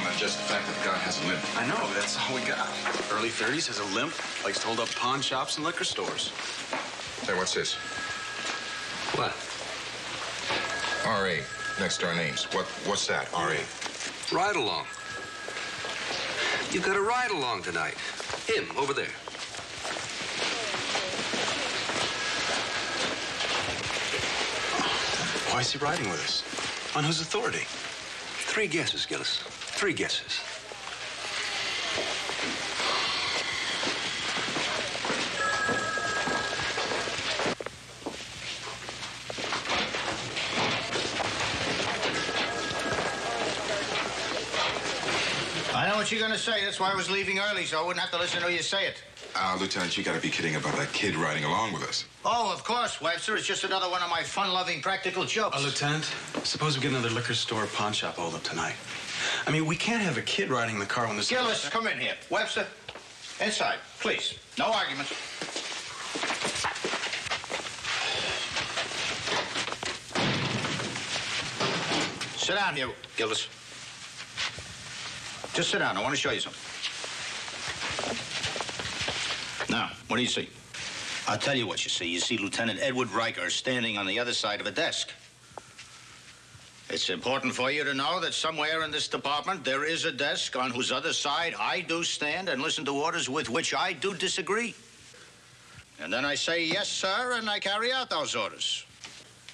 on than just the fact that the guy has a limp. I know, that's all we got. Early 30s, has a limp, likes to hold up pawn shops and liquor stores. Hey, what's this? What? R.A. Next to our names. What's that, R.A.? Ride along. You've got a ride along tonight. Him, over there. Why is he riding with us? On whose authority? 3 guesses, Gillis. 3 guesses. I know what you're going to say. That's why I was leaving early, so I wouldn't have to listen to you say it. Lieutenant, you got to be kidding about that kid riding along with us. Oh, of course, Webster. It's just another one of my fun-loving practical jokes. Lieutenant, suppose we get another liquor store pawn shop hold up tonight. I mean, we can't have a kid riding the car when this... Gillis, come in here. Webster, inside, please. No arguments. Sit down here, Gillis. Just sit down. I want to show you something. Now, what do you see? I'll tell you what you see. You see Lieutenant Edward Riker standing on the other side of a desk. It's important for you to know that somewhere in this department there is a desk on whose other side I do stand and listen to orders with which I do disagree. And then I say, yes, sir, and I carry out those orders.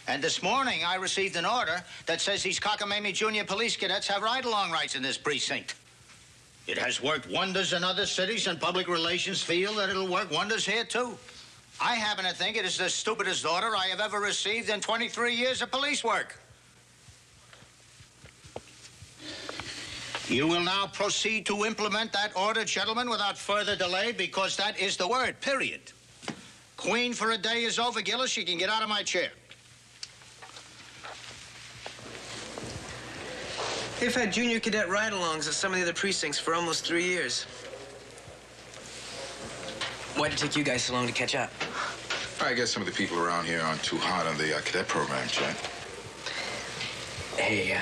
And this morning I received an order that says these cockamamie junior police cadets have ride-along rights in this precinct. It has worked wonders in other cities, and public relations feel that it'll work wonders here, too. I happen to think it is the stupidest order I have ever received in 23 years of police work. You will now proceed to implement that order, gentlemen, without further delay, because that is the word, period. Queen for a day is over, Gillis. You can get out of my chair. They've had junior cadet ride-alongs at some of the other precincts for almost 3 years. Why'd it take you guys so long to catch up? I guess some of the people around here aren't too hot on the cadet program, Chad. Hey,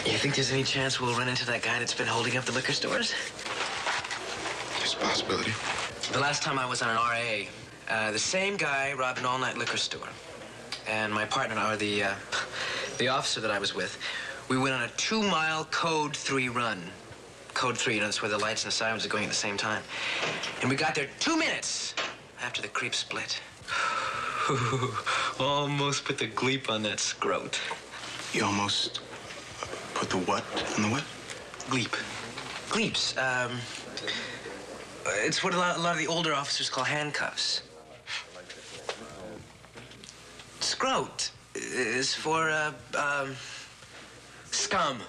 you think there's any chance we'll run into that guy that's been holding up the liquor stores? There's a possibility. The last time I was on an RA, the same guy robbed an all-night liquor store. And my partner, or the officer that I was with, we went on a 2-mile Code 3 run. Code 3, you know, that's where the lights and the sirens are going at the same time. And we got there 2 minutes after the creep split. Almost put the gleep on that scrote. You almost put the what on the what? Gleep. Gleeps. It's what a lot of the older officers call handcuffs. Scrote is for, scum.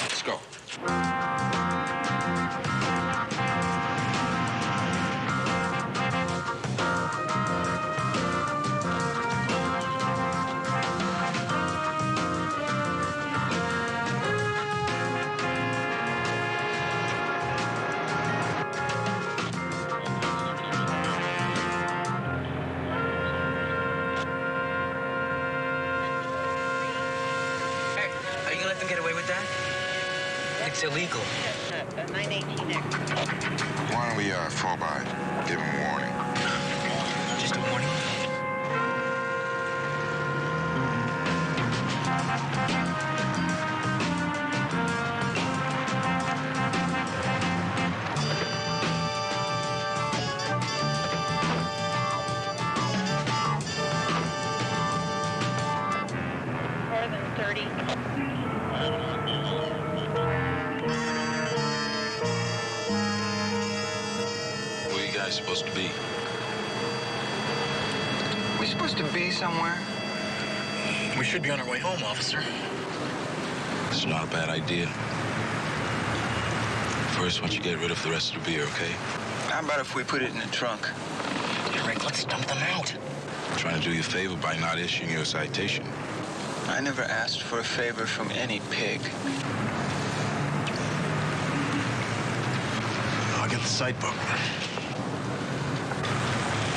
Let's go. It's illegal. 918 there. Why don't we fall by? Give him a warning. Just a warning? More than 30. Supposed to be? We're supposed to be somewhere. We should be on our way home, officer. It's not a bad idea. First, why don't you get rid of the rest of the beer, okay? How about if we put it in the trunk? Hey, Rick, let's dump them out. I'm trying to do you a favor by not issuing you a citation. I never asked for a favor from any pig. I'll get the cite book.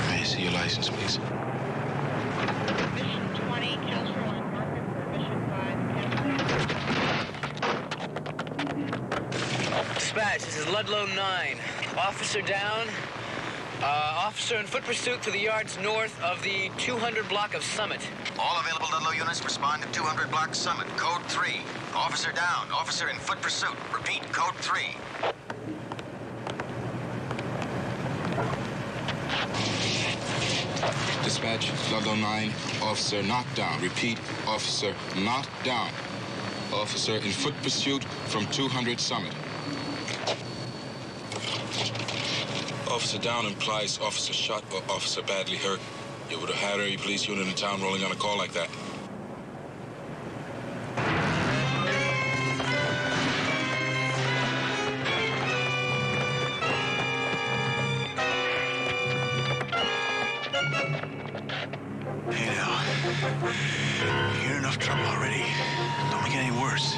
May I see your license, please? Ludlow 9. Officer down. Officer in foot pursuit to the yards north of the 200 block of Summit. All available Ludlow units respond to 200 block Summit. Code 3. Officer down. Officer in foot pursuit. Repeat, code 3. Dispatch, Ludlow 9, officer knocked down. Repeat, officer knocked down. Officer in foot pursuit from 200 Summit. Officer down implies officer shot or officer badly hurt. You would have had a police unit in town rolling on a call like that. Hey now, you're in enough trouble already. Don't make it any worse.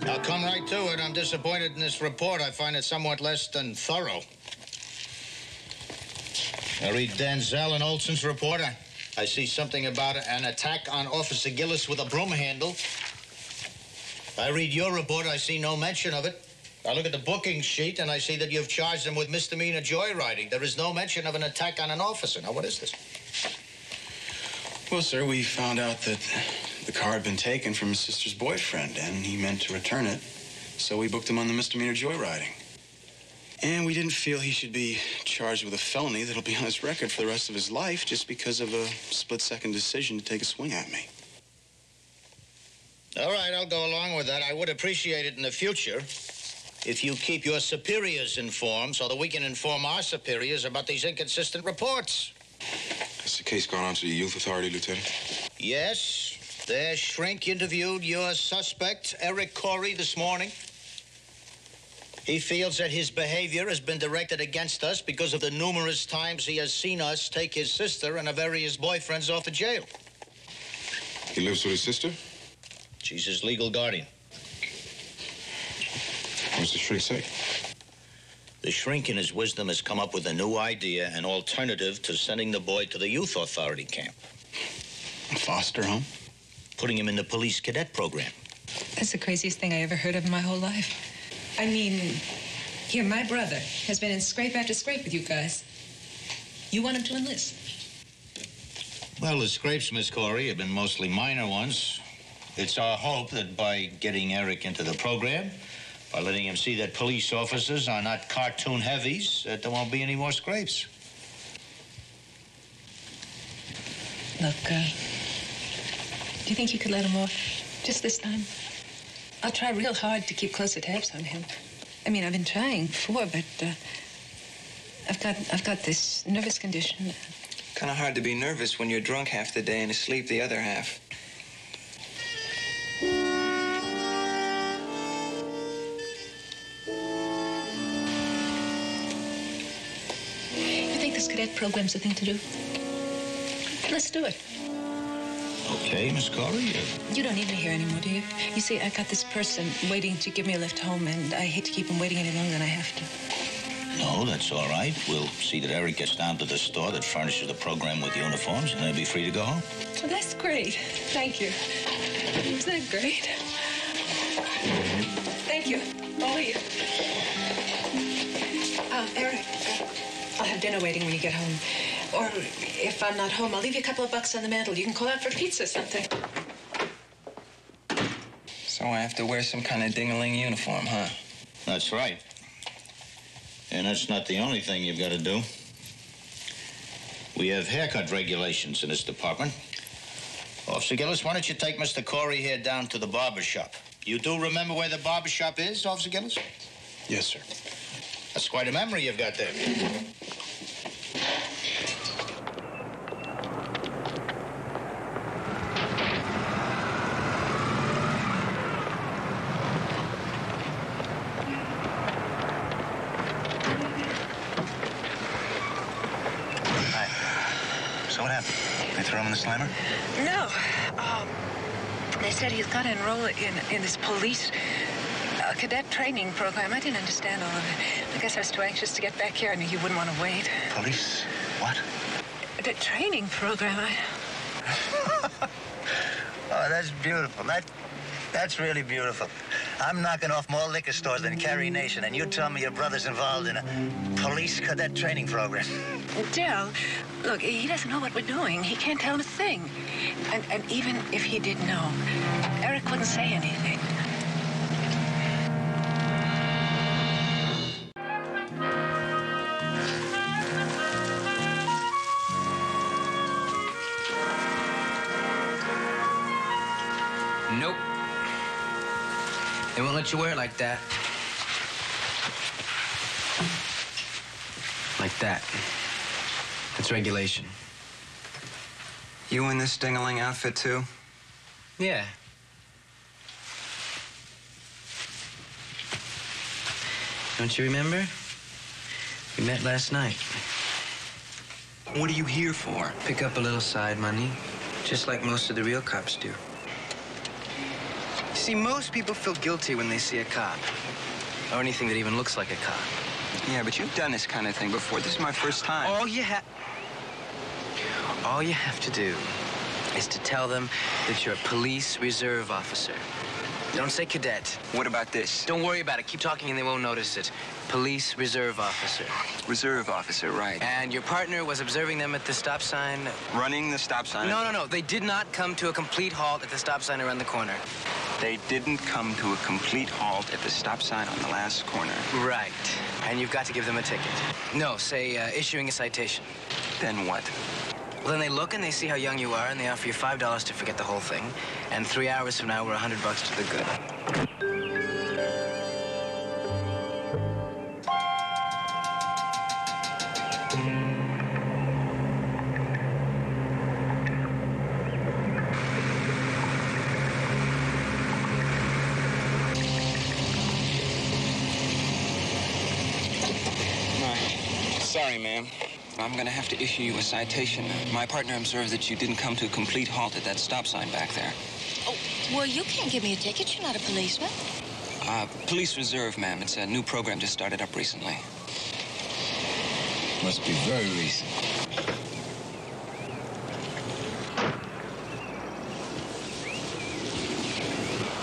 I'll come right to it. I'm disappointed in this report. I find it somewhat less than thorough. I read Denzel and Olson's report. I see something about an attack on Officer Gillis with a broom handle. I read your report. I see no mention of it. I look at the booking sheet, and I see that you've charged him with misdemeanor joyriding. There is no mention of an attack on an officer. Now, what is this? Well, sir, we found out that the car had been taken from his sister's boyfriend, and he meant to return it. So we booked him on the misdemeanor joyriding. And we didn't feel he should be charged with a felony that'll be on his record for the rest of his life just because of a split-second decision to take a swing at me. All right, I'll go along with that. I would appreciate it in the future if you keep your superiors informed so that we can inform our superiors about these inconsistent reports. Has the case gone on to the youth authority, Lieutenant? Yes, their shrink interviewed your suspect, Eric Corey, this morning. He feels that his behavior has been directed against us because of the numerous times he has seen us take his sister and her various boyfriends off to jail. He lives with his sister? She's his legal guardian. What's the shrink say? The shrink in his wisdom has come up with a new idea, an alternative to sending the boy to the youth authority camp. A foster home? Putting him in the police cadet program. That's the craziest thing I ever heard of in my whole life. I mean, here, my brother has been in scrape after scrape with you guys. You want him to enlist? Well, the scrapes, Miss Corey, have been mostly minor ones. It's our hope that by getting Eric into the program, by letting him see that police officers are not cartoon heavies, that there won't be any more scrapes. Look, do you think you could let him off just this time? I'll try real hard to keep closer tabs on him. I mean, I've been trying before, but I've got this nervous condition. Kind of hard to be nervous when you're drunk half the day and asleep the other half. You think this cadet program's the thing to do? Let's do it. Okay, Miss Corey. You don't need me here anymore, do you? You see, I got this person waiting to give me a lift home, and I hate to keep him waiting any longer than I have to. No, that's all right. We'll see that Eric gets down to the store that furnishes the program with uniforms, and they'll be free to go home. Well, that's great. Thank you. Isn't that great? Thank you, all of you. Eric, I'll have dinner waiting when you get home. Or if I'm not home, I'll leave you a couple of bucks on the mantel. You can call out for pizza or something. So I have to wear some kind of ding-a-ling uniform, huh? That's right. And that's not the only thing you've got to do. We have haircut regulations in this department. Officer Gillis, why don't you take Mr. Corey here down to the barber shop? You do remember where the barber shop is, Officer Gillis? Yes, sir. That's quite a memory you've got there. So what happened? They throw him in the slammer? No. They said he's got to enroll in this police cadet training program. I didn't understand all of it. I guess I was too anxious to get back here. I knew you wouldn't want to wait. Police? What? The training program. Oh, that's beautiful. That's really beautiful. I'm knocking off more liquor stores than Carrie Nation, and you tell me your brother's involved in a police cadet training program. Dell, look, he doesn't know what we're doing. He can't tell him a thing. And even if he did know, Eric wouldn't say anything. Nope. They won't let you wear it like that. Like that. That's regulation. You in this ding-a-ling outfit, too? Yeah. Don't you remember? We met last night. What are you here for? Pick up a little side money, just like most of the real cops do. See, most people feel guilty when they see a cop, or anything that even looks like a cop. Yeah, but you've done this kind of thing before. This is my first time. All you have to do is to tell them that you're a police reserve officer. Don't say cadet. What about this? Don't worry about it. Keep talking and they won't notice it. Police reserve officer. Reserve officer, right. And your partner was observing them at the stop sign? Running the stop sign? No. They did not come to a complete halt at the stop sign around the corner. They didn't come to a complete halt at the stop sign on the last corner. Right. And you've got to give them a ticket. No, say issuing a citation. Then what? Well, then they look and they see how young you are and they offer you $5 to forget the whole thing. And 3 hours from now, we're $100 to the good. Sorry, ma'am. I'm gonna have to issue you a citation. My partner observed that you didn't come to a complete halt at that stop sign back there. Oh, well, you can't give me a ticket. You're not a policeman. Police reserve, ma'am. It's a new program just started up recently. Must be very recent.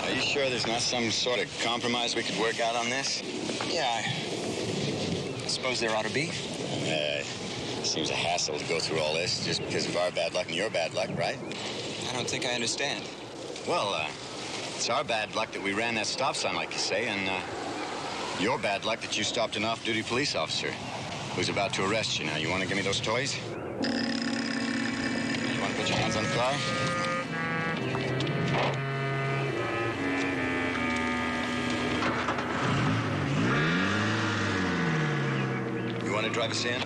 Are you sure there's not some sort of compromise we could work out on this? Yeah, I suppose there ought to be. Seems a hassle to go through all this just because of our bad luck and your bad luck, right? I don't think I understand. Well, it's our bad luck that we ran that stop sign, like you say, and your bad luck that you stopped an off-duty police officer who's about to arrest you now. You want to give me those toys? You want to put your hands on the car? You want to drive us in?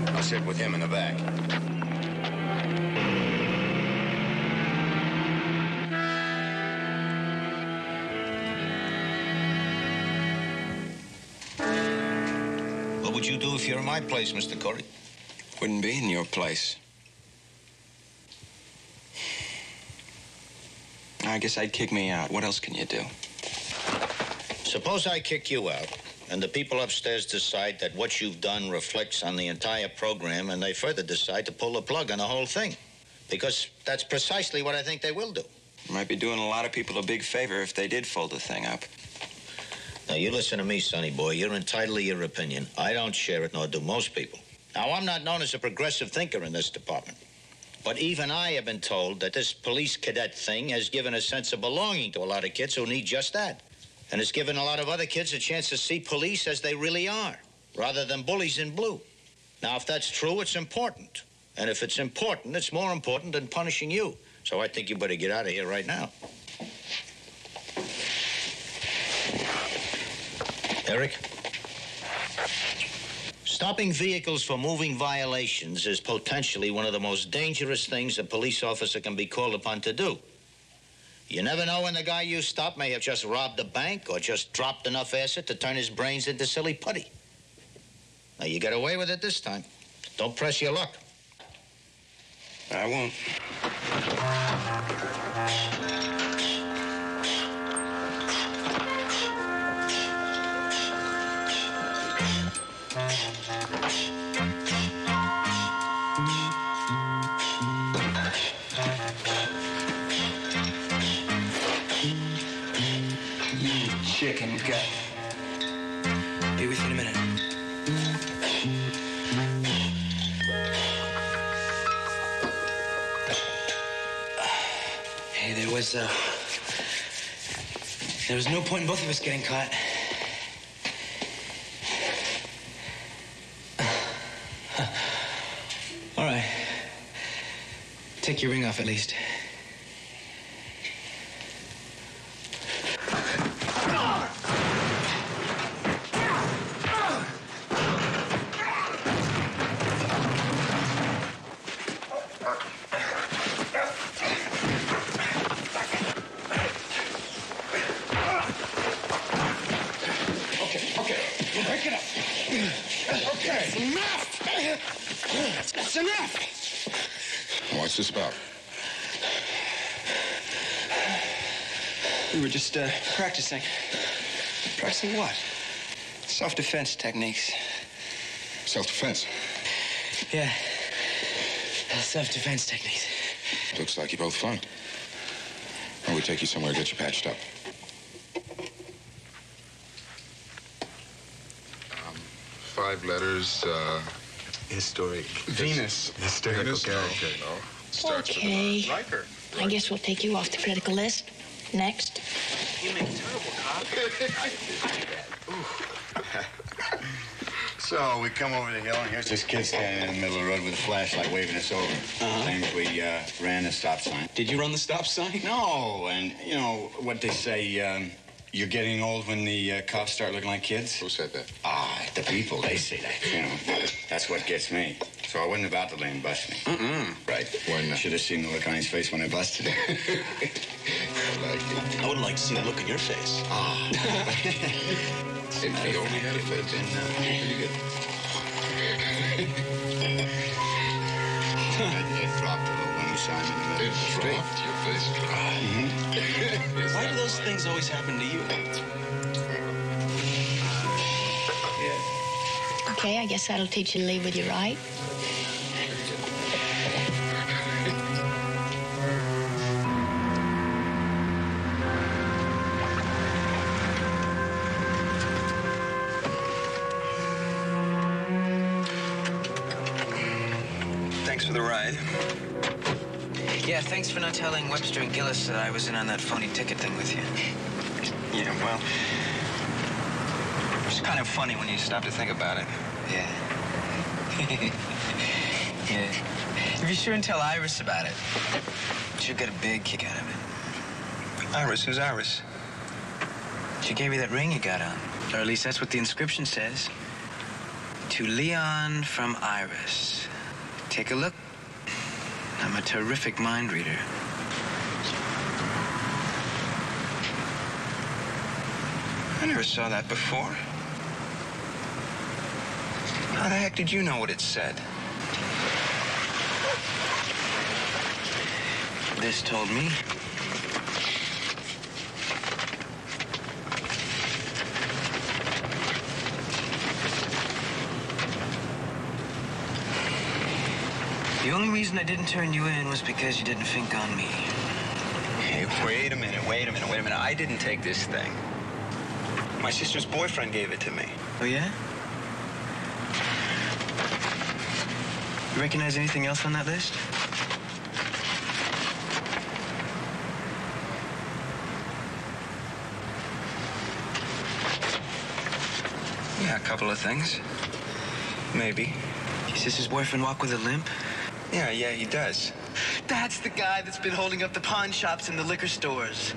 I'll sit with him in the back. What would you do if you're in my place, Mr. Corey? Wouldn't be in your place. I guess I'd kick me out. What else can you do? Suppose I kick you out, and the people upstairs decide that what you've done reflects on the entire program, and they further decide to pull the plug on the whole thing. Because that's precisely what I think they will do. You might be doing a lot of people a big favor if they did fold the thing up. Now, you listen to me, sonny boy. You're entitled to your opinion. I don't share it, nor do most people. Now, I'm not known as a progressive thinker in this department. But even I have been told that this police cadet thing has given a sense of belonging to a lot of kids who need just that. And it's given a lot of other kids a chance to see police as they really are, rather than bullies in blue. Now, if that's true, it's important. And if it's important, it's more important than punishing you. So I think you better get out of here right now. Eric? Stopping vehicles for moving violations is potentially one of the most dangerous things a police officer can be called upon to do. You never know when the guy you stop may have just robbed a bank or just dropped enough acid to turn his brains into silly putty. Now, you get away with it this time. Don't press your luck. I won't. Chicken gut. Be with you in a minute. Hey, there was no point in both of us getting caught. All right. Take your ring off at least. That's enough! What's this about? We were just practicing. Practicing what? Self-defense techniques. Self-defense? Yeah. Self-defense techniques. Looks like you're both fun. Well, we'll take you somewhere, get you patched up. 5 letters, Historic. Venus. Historical Venus? character. Okay, no. Starts Okay. with Riker. I guess we'll take you off the critical list. Next. You make terrible So we come over the hill, and here's this kid standing in the middle of the road with a flashlight waving us over. Claims we ran the stop sign. Did you run the stop sign? No, and you know what they say, you're getting old when the cops start looking like kids? Who said that? The people, they say that, you know. That's what gets me. So I wasn't about to let him bust me. Right. Why not? Should have seen the look on his face when I busted him. I would like to see the look in your face. If he only had a face. Pretty good. It dropped a little when we saw him in the middle. It dropped. Your face dropped. Why do those things always happen to you? Okay, I guess that'll teach you to lead with your right. Thanks for the ride. Yeah, thanks for not telling Webster and Gillis that I was in on that phony ticket thing with you. Yeah, well, it's kind of funny when you stop to think about it. Yeah. Yeah. If you sure and tell Iris about it, she'll get a big kick out of it. Iris? Who's Iris? She gave you that ring you got on. Or at least that's what the inscription says. To Leon from Iris. Take a look. I'm a terrific mind reader. I never saw that before. How the heck did you know what it said? This told me. The only reason I didn't turn you in was because you didn't think on me. Hey, wait a minute. I didn't take this thing. My sister's boyfriend gave it to me. Oh, yeah? You recognize anything else on that list? Yeah, a couple of things. Maybe. Your sister's boyfriend walk with a limp? Yeah, he does. That's the guy that's been holding up the pawn shops and the liquor stores.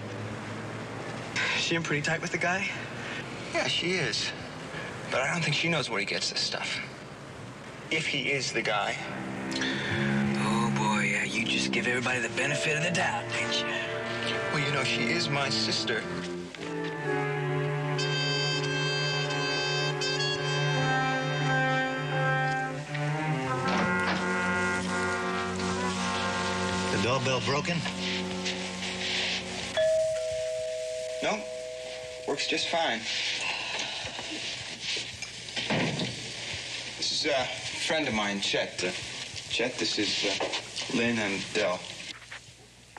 She in pretty tight with the guy? Yeah, she is. But I don't think she knows where he gets this stuff. If he is the guy. Oh, boy, yeah, you just give everybody the benefit of the doubt, didn't you? Well, you know, she is my sister. The doorbell broken? No, works just fine. This is a friend of mine, Chet. Chet, this is Lynn and Del.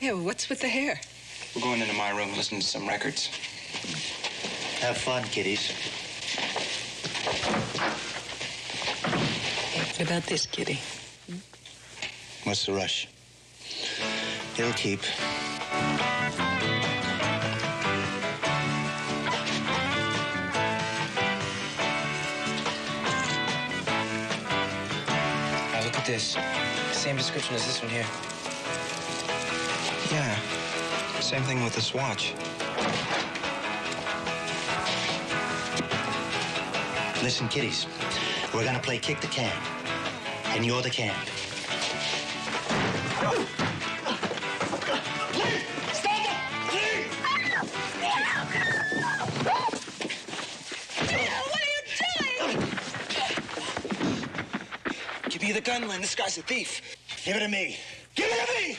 Yeah, well, what's with the hair? We're going into my room and listening to some records. Have fun, kiddies. Hey, what about this kitty? What's the rush? It'll keep. Look at this. Same description as this one here. Yeah, same thing with this watch. Listen, kiddies, we're gonna play kick the can, and you're the can. Give me the gun, Lynn. This guy's a thief. Give it to me. Give it to me!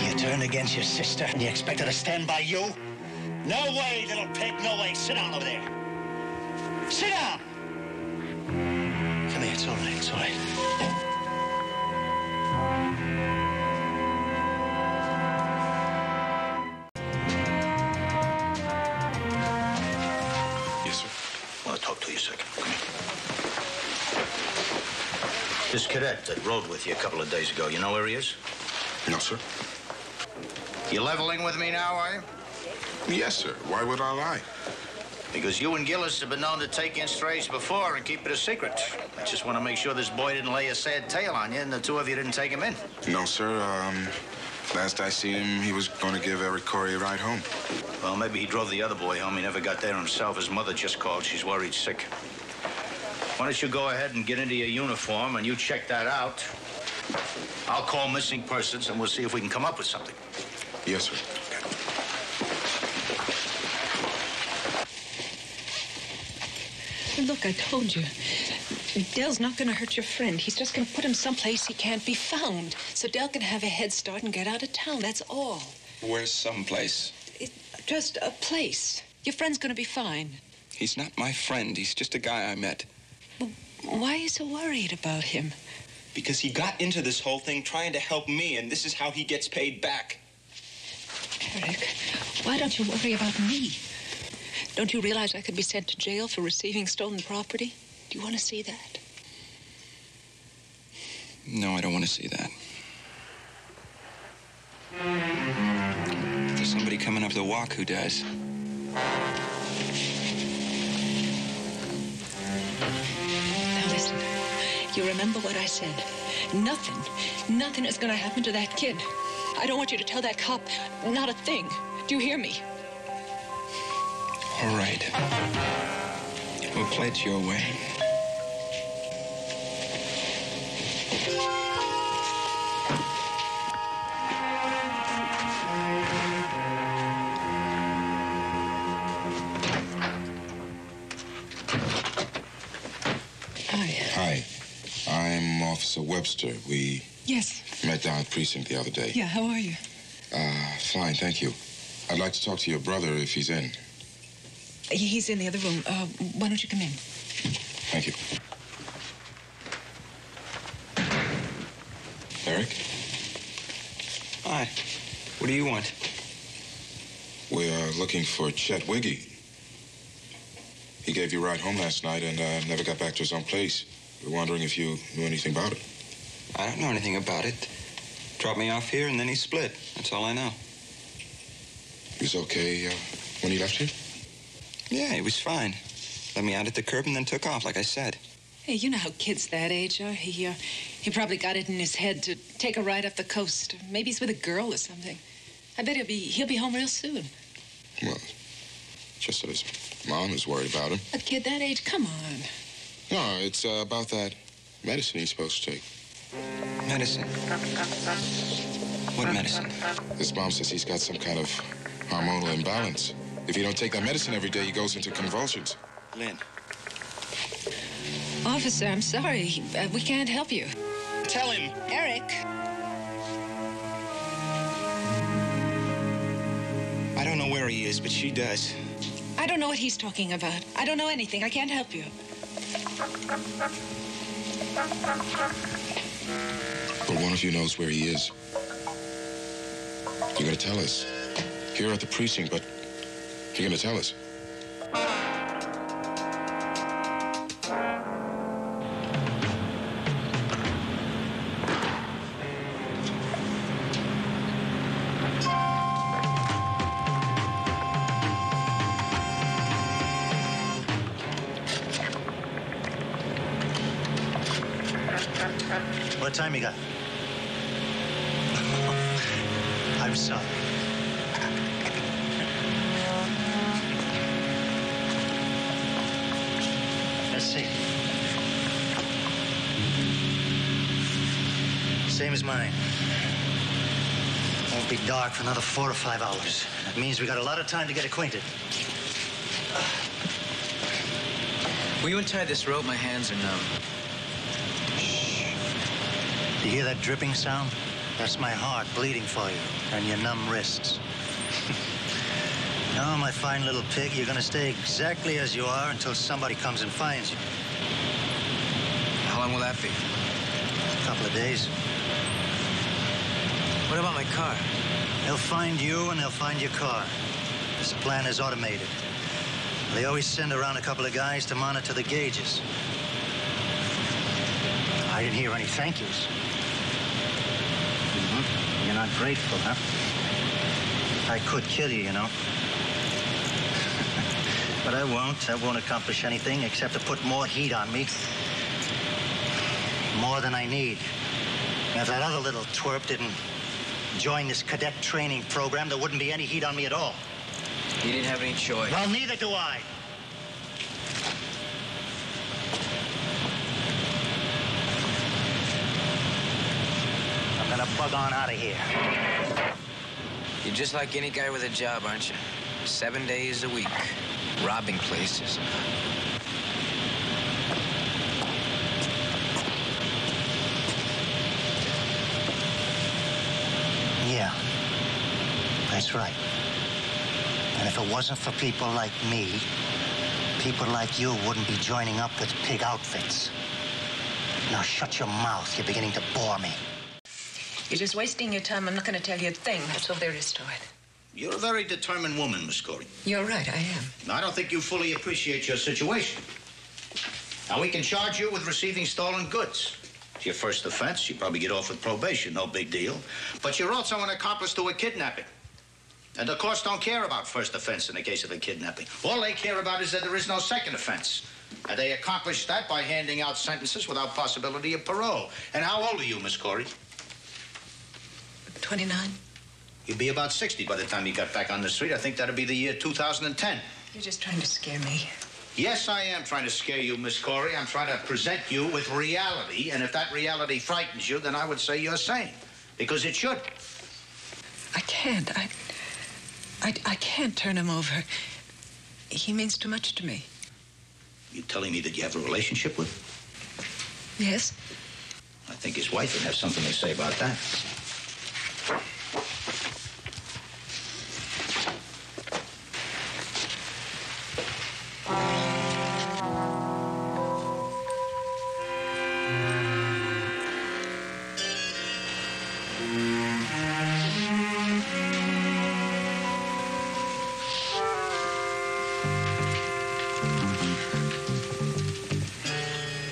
You turned against your sister and you expect her to stand by you? No way, little pig, no way. Sit down over there. Sit down! Come here, it's all right, it's all right. Yes, sir. I want to talk to you a second. Come here. This cadet that rode with you a couple of days ago, you know where he is? No, sir. You leveling with me now, are you? Yes, sir. Why would I lie? Because you and Gillis have been known to take in strays before and keep it a secret. I just want to make sure this boy didn't lay a sad tale on you and the two of you didn't take him in. No, sir. Last I seen him, he was going to give Eric Corey a ride home. Well, maybe he drove the other boy home. He never got there himself. His mother just called. She's worried sick. Why don't you go ahead and get into your uniform and you check that out. I'll call missing persons and we'll see if we can come up with something. Yes, sir. Look, I told you. Dell's not going to hurt your friend. He's just going to put him someplace he can't be found. So Dell can have a head start and get out of town. That's all. Where's someplace? Just a place. Your friend's going to be fine. He's not my friend. He's just a guy I met. Well, why are you so worried about him? Because he got into this whole thing trying to help me, and this is how he gets paid back. Eric, why don't you worry about me? Don't you realize I could be sent to jail for receiving stolen property? Do you want to see that? No, I don't want to see that. There's somebody coming up the walk who does. Now listen, you remember what I said. Nothing is going to happen to that kid. I don't want you to tell that cop not a thing. Do you hear me? All right. We'll play it your way. Hi. I'm Officer Webster. We Yes. met down at precinct the other day. Yeah, how are you? Fine, thank you. I'd like to talk to your brother if he's in. He's in the other room. Why don't you come in? Thank you. Eric? Hi. What do you want? We're looking for Chet Wiggy. He gave you a ride home last night and never got back to his own place. We're wondering if you knew anything about it. I don't know anything about it. Dropped me off here and then he split. That's all I know. He was okay when he left you? Yeah, he was fine. Let me out at the curb and then took off, like I said. Hey, you know how kids that age are. He probably got it in his head to take a ride up the coast. Maybe he's with a girl or something. I bet he'll be home real soon. Well, just that his mom is worried about him. A kid that age? Come on. No, it's about that medicine he's supposed to take. Medicine? What medicine? His mom says he's got some kind of hormonal imbalance. If you don't take that medicine every day, he goes into convulsions. Lynn. Officer, I'm sorry. We can't help you. Tell him. Eric. I don't know where he is, but she does. I don't know what he's talking about. I don't know anything. I can't help you. But one of you knows where he is. You're gonna tell us. Here at the precinct, but you're gonna tell us. What time you got? I'm sorry. Let's see. Same as mine. Won't be dark for another 4 or 5 hours. That means we got a lot of time to get acquainted. Will you untie this rope? My hands are numb. You hear that dripping sound? That's my heart bleeding for you and your numb wrists. No, my fine little pig, you're gonna stay exactly as you are until somebody comes and finds you. How long will that be? A couple of days. What about my car? They'll find you and they'll find your car. This plan is automated. They always send around a couple of guys to monitor the gauges. I didn't hear any thank yous. You're not grateful, huh? I could kill you, you know. But I won't. That won't accomplish anything except to put more heat on me. More than I need. And if that other little twerp didn't join this cadet training program, there wouldn't be any heat on me at all. You didn't have any choice. Well, neither do I. I'm gonna bug on out of here. You're just like any guy with a job, aren't you? 7 days a week, robbing places. Yeah, that's right. And if it wasn't for people like me, people like you wouldn't be joining up with pig outfits. Now shut your mouth. You're beginning to bore me. You're just wasting your time. I'm not going to tell you a thing. That's all there is to it. You're a very determined woman, Miss Corey. You're right, I am. I don't think you fully appreciate your situation. Now, we can charge you with receiving stolen goods. It's your first offense. You probably get off with probation. No big deal. But you're also an accomplice to a kidnapping. And the courts don't care about first offense in the case of a kidnapping. All they care about is that there is no second offense. And they accomplish that by handing out sentences without possibility of parole. And how old are you, Miss Corey? 29. You'd be about 60 by the time you got back on the street. I think that'd be the year 2010. You're just trying to scare me. Yes, I am trying to scare you, Miss Corey. I'm trying to present you with reality. And if that reality frightens you, then I would say you're sane. Because it should. I can't. I can't turn him over. He means too much to me. You telling me that you have a relationship with him? Yes. I think his wife would have something to say about that.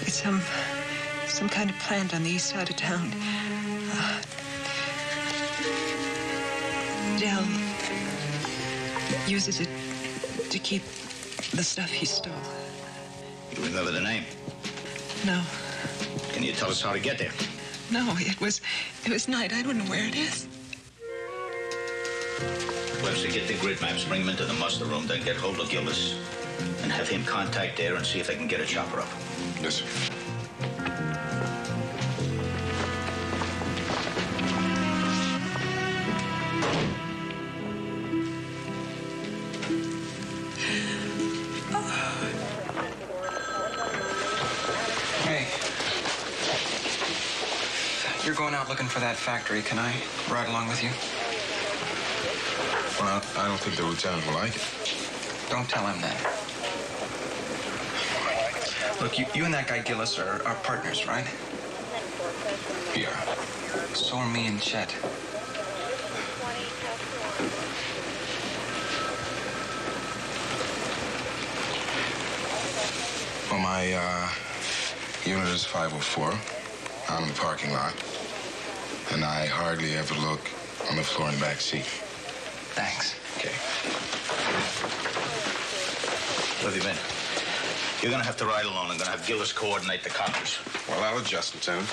It's some kind of plant on the east side of town. Dell uses it to keep the stuff he stole. You remember the name? No. Can you tell us how to get there? No, it was night. I don't know where it is. Webster, get the grid maps, bring them into the muster room, then get hold of Gillis and have him contact there and see if they can get a chopper up. Yes, sir. You're going out looking for that factory. Can I ride along with you? Well, I don't think the lieutenant will like it. Don't tell him that. Look, you and that guy Gillis are partners, right? Yeah. So are me and Chet. Well, my unit is 504 out in the parking lot. And I hardly ever look on the floor in the back seat. Thanks. Okay. Where have you been? You're gonna have to ride alone. I'm gonna have Gillis coordinate the coppers. Well, I'll adjust, Lieutenant.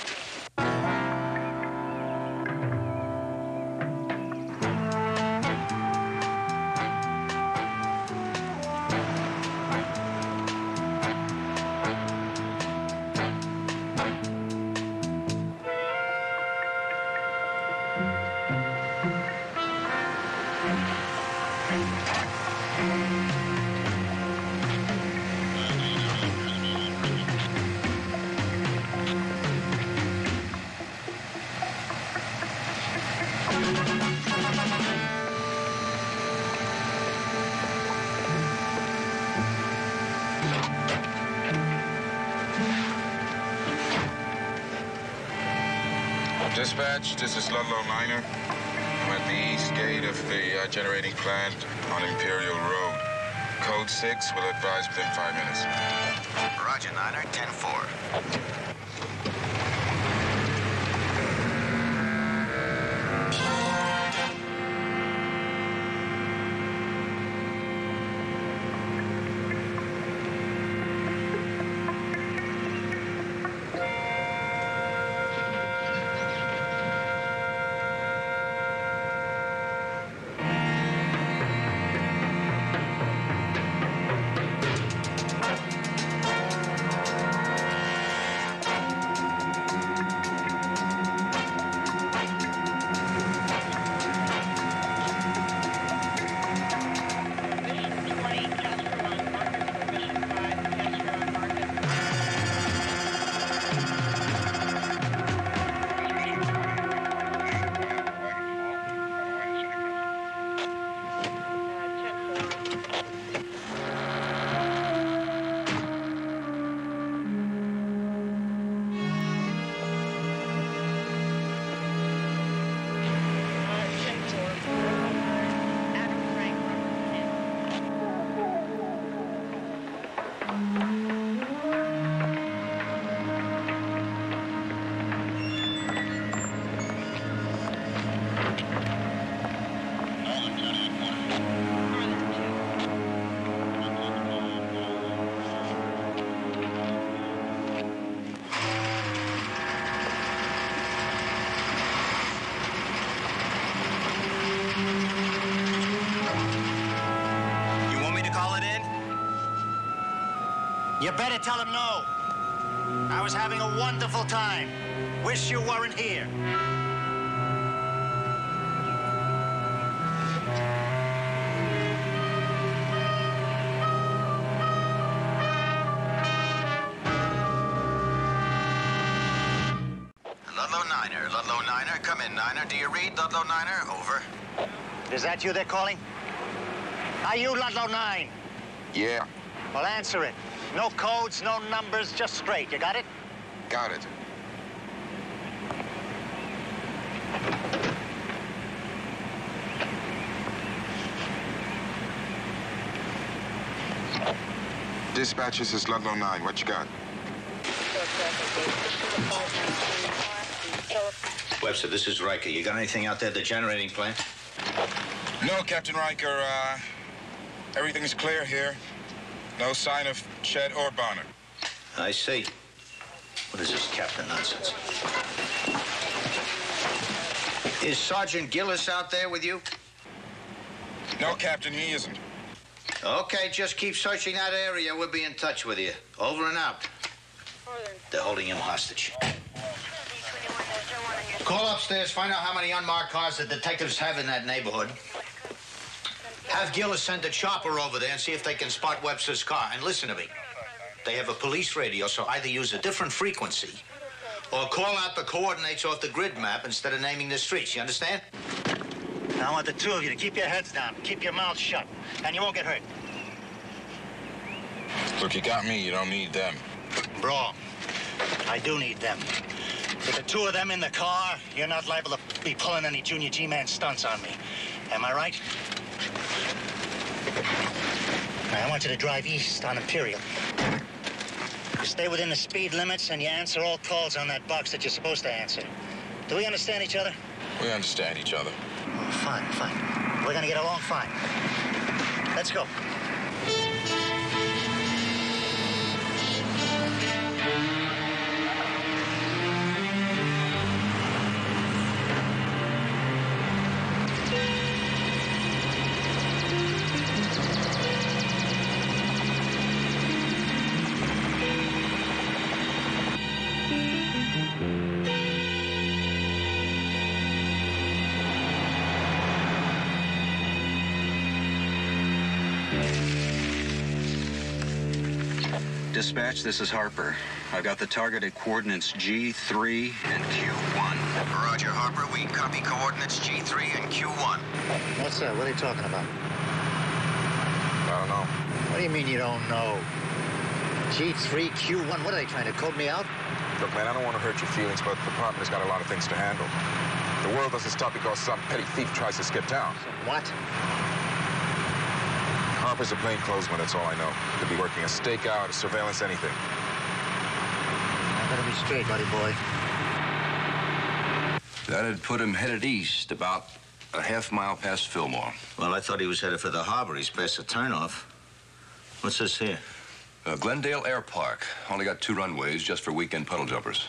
Dispatch, this is Ludlow Niner. I'm at the east gate of the generating plant on Imperial Road. Code 6 will advise within 5 minutes. Roger, Niner, 10-4. You better tell him no. I was having a wonderful time. Wish you weren't here. Ludlow Niner, come in, Niner. Do you read, Ludlow Niner? Over. Is that you they're calling? Are you Ludlow 9? Yeah. Well, answer it. No codes, no numbers, just straight. You got it? Got it. Dispatch, this is Ludlow 9. What you got? Webster, this is Riker. You got anything out there at the generating plant? No, Captain Riker. Everything's clear here. No sign of Chet or Bonner. I see. What is this captain nonsense? Is Sergeant Gillis out there with you? No, Captain, he isn't. Okay, just keep searching that area. We'll be in touch with you. Over and out. They're holding him hostage. Call upstairs, find out how many unmarked cars the detectives have in that neighborhood. Have Gillis send a chopper over there and see if they can spot Webster's car. And listen to me. They have a police radio, so either use a different frequency Or call out the coordinates off the grid map instead of naming the streets, you understand? Now, I want the two of you to keep your heads down, keep your mouths shut, and you won't get hurt. Look, you got me. You don't need them. Wrong. I do need them. With the two of them in the car, you're not liable to be pulling any Junior G-Man stunts on me. Am I right? Now, I want you to drive east on Imperial. You stay within the speed limits and you answer all calls on that box that you're supposed to answer. Do we understand each other? We understand each other. Oh, fine, fine. We're gonna get along fine. Let's go. Dispatch, this is Harper. I've got the targeted coordinates G3 and Q1. Roger, Harper. We copy coordinates G3 and Q1. What's that? What are they talking about? I don't know. What do you mean you don't know? G3, Q1, what are they trying to code me out? Look, man, I don't want to hurt your feelings, but the department has got a lot of things to handle. The world doesn't stop because some petty thief tries to skip town. What? Harper's a plainclothesman, that's all I know. Could be working a stakeout, a surveillance, anything. I better be straight, buddy boy. That'd put him headed east, about a half-mile past Fillmore. Well, I thought he was headed for the harbor. He's past the turnoff. What's this here? Glendale Air Park. Only got 2 runways just for weekend puddle jumpers.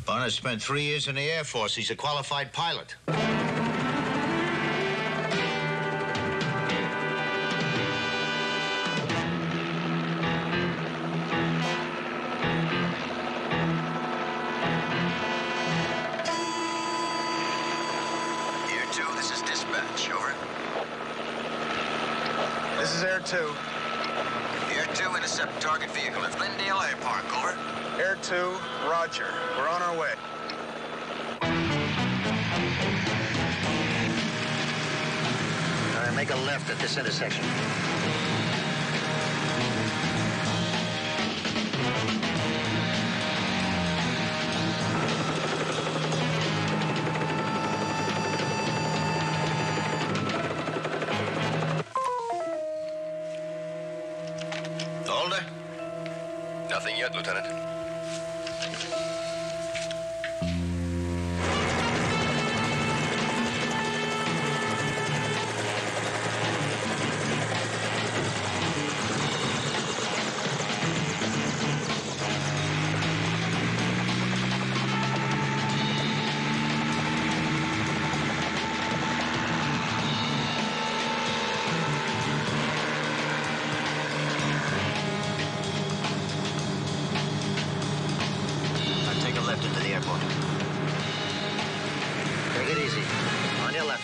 Bonner spent 3 years in the Air Force. He's a qualified pilot. Air 2, this is dispatch. Over. This is Air 2. Air 2, intercept target vehicle at Glendale Air Park. Over. Air 2, roger. We're on our way. All right, make a left at this intersection. Older? Nothing yet, Lieutenant. Left into the airport. Take it easy. On your left.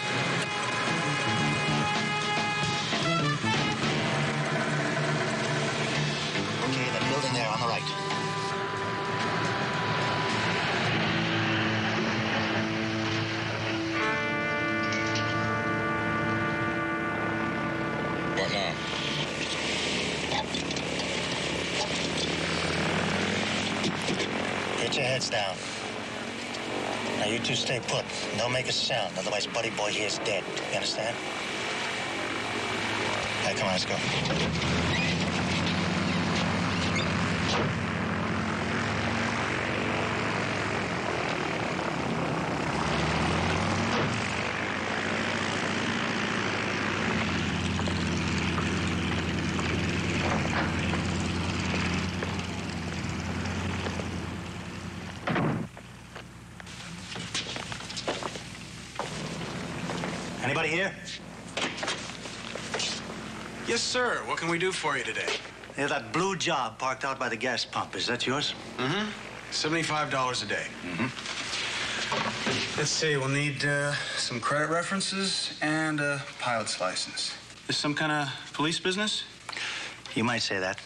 Okay, that building there on the right. What now? Get your heads down. Now, you two stay put. Don't make a sound, otherwise Buddy Boy here's dead. You understand? All right, come on, let's go. Anybody here? Yes, sir. What can we do for you today? Yeah, that blue job parked out by the gas pump. Is that yours? Mm-hmm. $75 a day. Mm-hmm. Let's see, we'll need some credit references and a pilot's license. This some kind of police business? You might say that.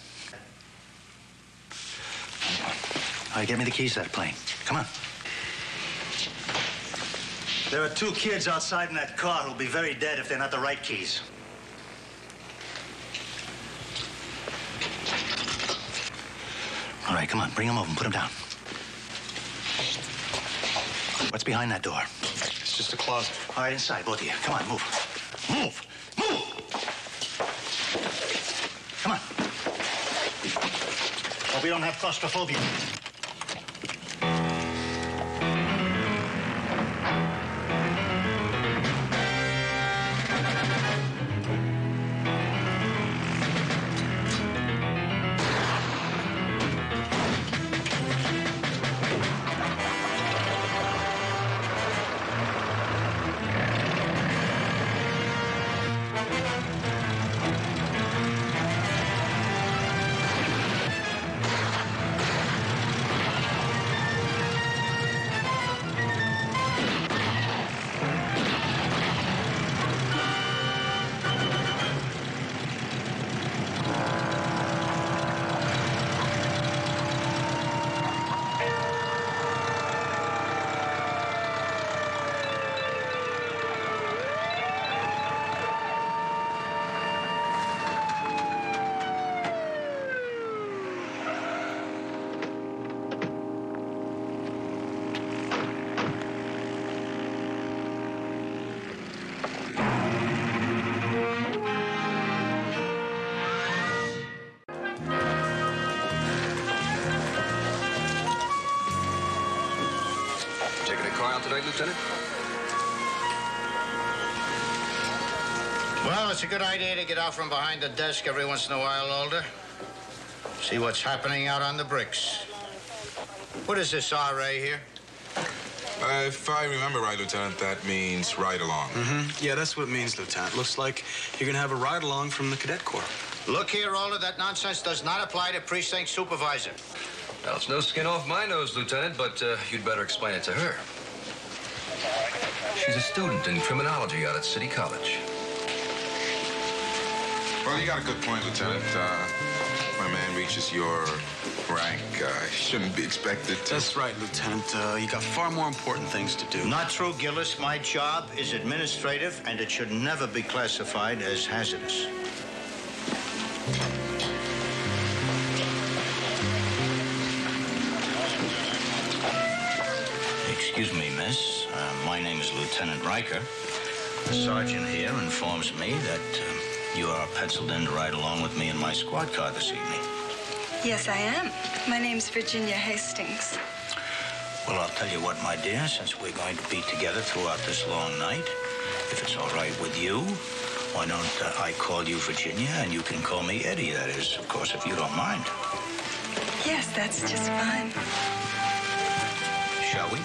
All right, get me the keys to that plane. Come on. There are 2 kids outside in that car who'll be very dead if they're not the right keys. All right, come on, bring them over and put them down. What's behind that door? It's just a closet. All right, inside, both of you. Come on, move. Move! Move! Come on. Hope we don't have claustrophobia. Tonight, Lieutenant? Well, it's a good idea to get out from behind the desk every once in a while, Alder. See what's happening out on the bricks. What is this RA here? If I remember right, Lieutenant, that means ride along. Mm-hmm. Yeah, that's what it means, Lieutenant. Looks like you're going to have a ride along from the Cadet Corps. Look here, Alder, that nonsense does not apply to precinct supervisor. Well, it's no skin off my nose, Lieutenant, but you'd better explain it to her. She's a student in criminology out at City College. Well, you got a good point, Lieutenant. When a man reaches your rank, he shouldn't be expected to... That's right, Lieutenant. You got far more important things to do. Not true, Gillis. My job is administrative, and it should never be classified as hazardous. Excuse me, miss. My name is Lieutenant Riker. The sergeant here informs me that you are penciled in to ride along with me in my squad car this evening. Yes, I am. My name's Virginia Hastings. Well, I'll tell you what, my dear, since we're going to be together throughout this long night, if it's all right with you, why don't I call you Virginia and you can call me Eddie, that is, of course, if you don't mind. Yes, that's just fine. Shall we?